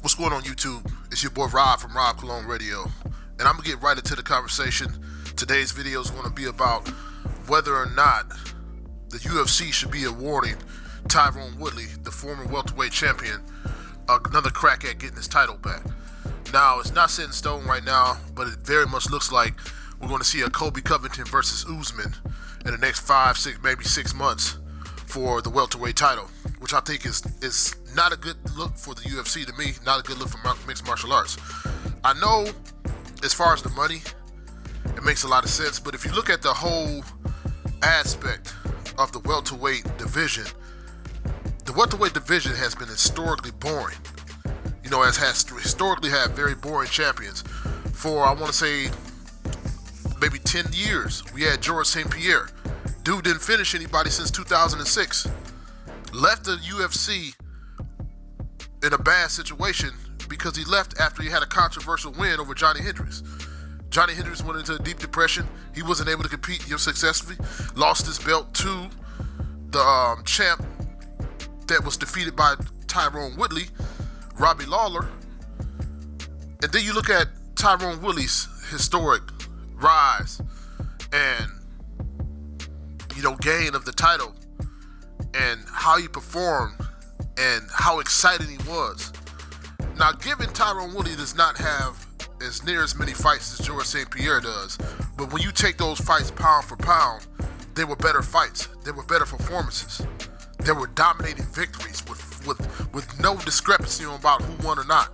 What's going on YouTube? It's your boy Rob from Rob Cologne Radio, and I'm gonna get right into the conversation. Today's video is gonna be about whether or not the UFC should be awarding Tyrone Woodley, the former welterweight champion, another crack at getting his title back. Now, it's not set in stone right now, but it very much looks like we're going to see a Colby Covington versus Usman in the next 5, 6, maybe 6 months for the welterweight title, which I think is not a good look for the UFC to me, not a good look for mixed martial arts. I know as far as the money, it makes a lot of sense, but if you look at the whole aspect of the welterweight division, the welterweight division has been historically boring. You know, has historically had very boring champions for, I want to say, maybe 10 years. We had Georges St. Pierre. Dude didn't finish anybody since 2006. Left the UFC in a bad situation because he left after he had a controversial win over Johnny Hendricks. Johnny Hendricks went into a deep depression. He wasn't able to compete successfully. Lost his belt to the champ that was defeated by Tyrone Woodley, Robbie Lawler. And then you look at Tyrone Woodley's historic rise and, gain of the title and how he performed and how exciting he was. Now, given Tyrone Woodley does not have as near as many fights as Georges St. Pierre does, but when you take those fights pound for pound, they were better fights. They were better performances. They were dominating victories with no discrepancy on about who won or not.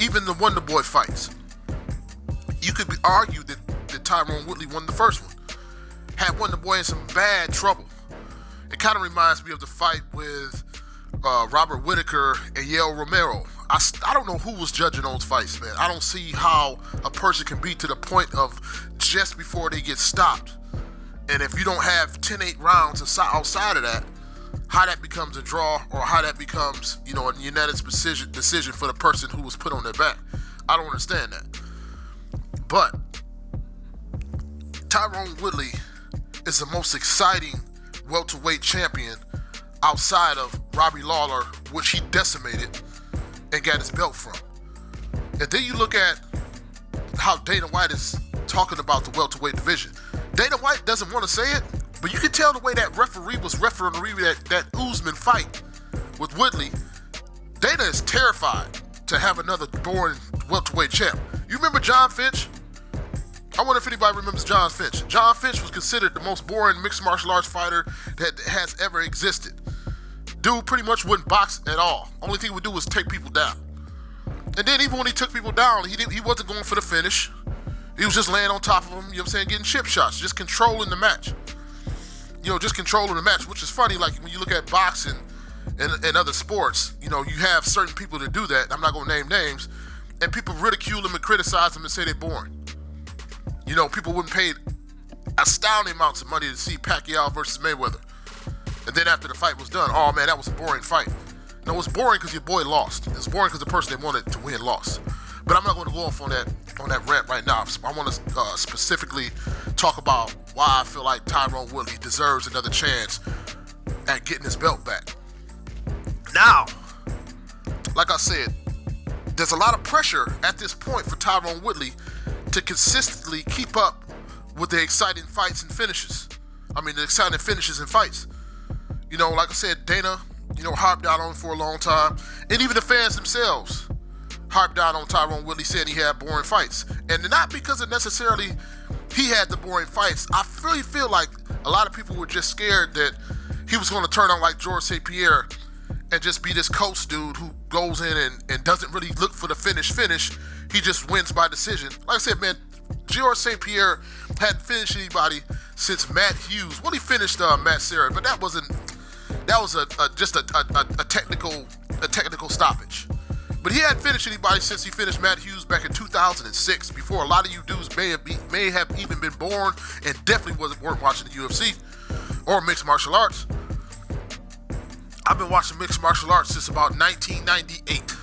Even the Wonder Boy fights, you could argue that Tyrone Woodley won the first one. Had Wonder Boy in some bad trouble. It kind of reminds me of the fight with Robert Whittaker and Yael Romero. I don't know who was judging those fights, man. I don't see how a person can be to the point of just before they get stopped. And if you don't have 10-8 rounds outside of that, how that becomes a draw or how that becomes, a unanimous decision for the person who was put on their back. I don't understand that. But Tyrone Woodley is the most exciting welterweight champion outside of Robbie Lawler, which he decimated and got his belt from. And then you look at how Dana White is talking about the welterweight division. Dana White doesn't want to say it, but you can tell the way that referee was refereeing that Usman fight with Woodley. Dana is terrified to have another boring welterweight champ. You remember John Finch? I wonder if anybody remembers John Finch. John Finch was considered the most boring mixed martial arts fighter that has ever existed. Dude pretty much wouldn't box at all. Only thing he would do was take people down. And then even when he took people down, he wasn't going for the finish. He was just laying on top of them, getting chip shots, just controlling the match. Just controlling the match, which is funny, like when you look at boxing and other sports, you have certain people that do that. I'm not going to name names. And people ridicule them and criticize them and say they're boring. People wouldn't pay astounding amounts of money to see Pacquiao versus Mayweather. And then after the fight was done, oh man, that was a boring fight. No, it was boring because your boy lost. It's boring because the person they wanted to win lost. But I'm not going to go off on that rant right now. I want to specifically talk about why I feel like Tyrone Woodley deserves another chance at getting his belt back. Now, like I said, there's a lot of pressure at this point for Tyrone Woodley to consistently keep up with the exciting fights and finishes. The exciting finishes and fights. Like I said, Dana, harped out on him for a long time. And even the fans themselves harped out on Tyrone Woodley, saying he had boring fights. And not because of necessarily he had the boring fights. I really feel like a lot of people were just scared that he was going to turn out like Georges St. Pierre and just be this coach dude who goes in and doesn't really look for the finish. He just wins by decision. Like I said, man, Georges St. Pierre hadn't finished anybody since Matt Hughes. Well, he finished Matt Serra, but that was just a technical stoppage. But he hadn't finished anybody since he finished Matt Hughes back in 2006, before a lot of you dudes may have even been born and definitely weren't watching the UFC or mixed martial arts. I've been watching mixed martial arts since about 1998.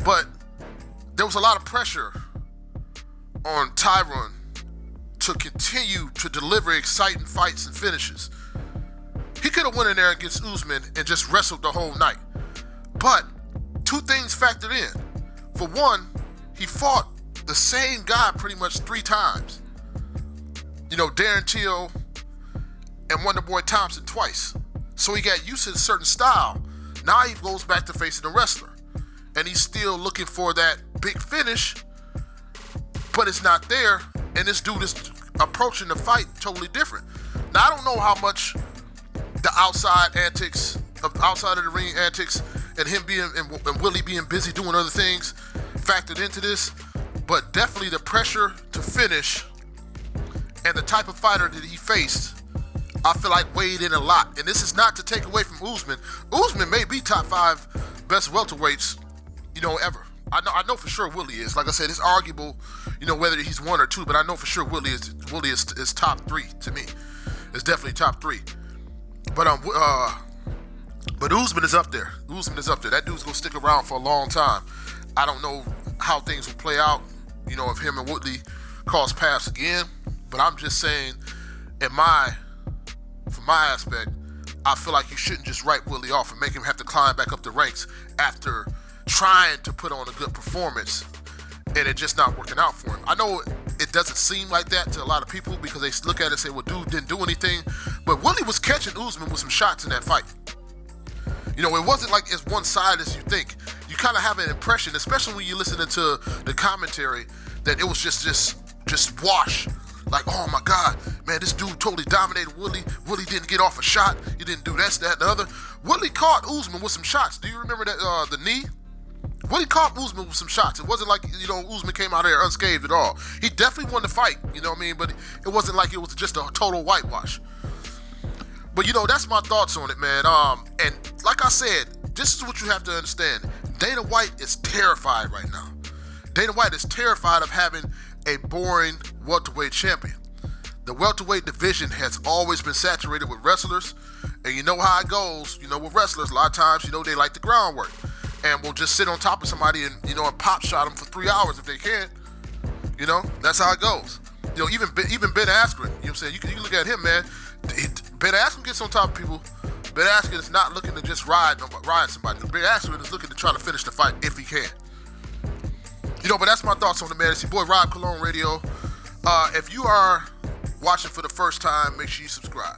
But there was a lot of pressure on Tyrone to continue to deliver exciting fights and finishes. He could have went in there against Usman and just wrestled the whole night. But two things factored in. For one, he fought the same guy pretty much 3 times. You know, Darren Till and Wonderboy Thompson twice. So he got used to a certain style. Now he goes back to facing a wrestler. And he's still looking for that big finish, but it's not there. And this dude is approaching the fight totally different. Now, I don't know how much the outside of the ring antics and him being and Willie being busy doing other things factored into this, but definitely the pressure to finish and the type of fighter that he faced, I feel like weighed in a lot. And this is not to take away from Usman. Usman may be top 5 best welterweights, you know, ever. I know for sure Woodley is. Like I said, it's arguable, you know, whether he's 1 or 2, but I know for sure Woodley is top 3 to me. It's definitely top 3. But Usman is up there. Usman is up there. That dude's gonna stick around for a long time. I don't know how things will play out, you know, if him and Woodley cross paths again. But I'm just saying, from my aspect, I feel like you shouldn't just write Woodley off and make him have to climb back up the ranks after trying to put on a good performance and it just not working out for him. I know it doesn't seem like that to a lot of people because they look at it and say, well, dude didn't do anything. But Woodley was catching Usman with some shots in that fight. You know, it wasn't like as one-sided as you think. You kind of have an impression, especially when you're listening to the commentary, that it was just wash. Like, oh my God, man, this dude totally dominated Woodley. Woodley didn't get off a shot. He didn't do this, that, and the other. Woodley caught Usman with some shots. Do you remember that the knee? Woodley caught Usman with some shots. It wasn't like, you know, Usman came out there unscathed at all. He definitely won the fight, you know what I mean? But it wasn't like it was just a total whitewash. But, you know, that's my thoughts on it, man. And like I said, this is what you have to understand. Dana White is terrified right now. Dana White is terrified of having a boring welterweight champion. The welterweight division has always been saturated with wrestlers. And you know how it goes, you know, with wrestlers, a lot of times, you know, they like the groundwork. And will just sit on top of somebody and, you know, and pop shot them for 3 hours if they can. You know, that's how it goes. You know, even Ben Askren, you know what I'm saying? You can look at him, man. Ben Askren gets on top of people. Ben Askren is not looking to just ride somebody. Ben Askren is looking to try to finish the fight if he can. You know, but that's my thoughts on the man. It's your boy Rob Cologne Radio. If you are watching for the first time, make sure you subscribe.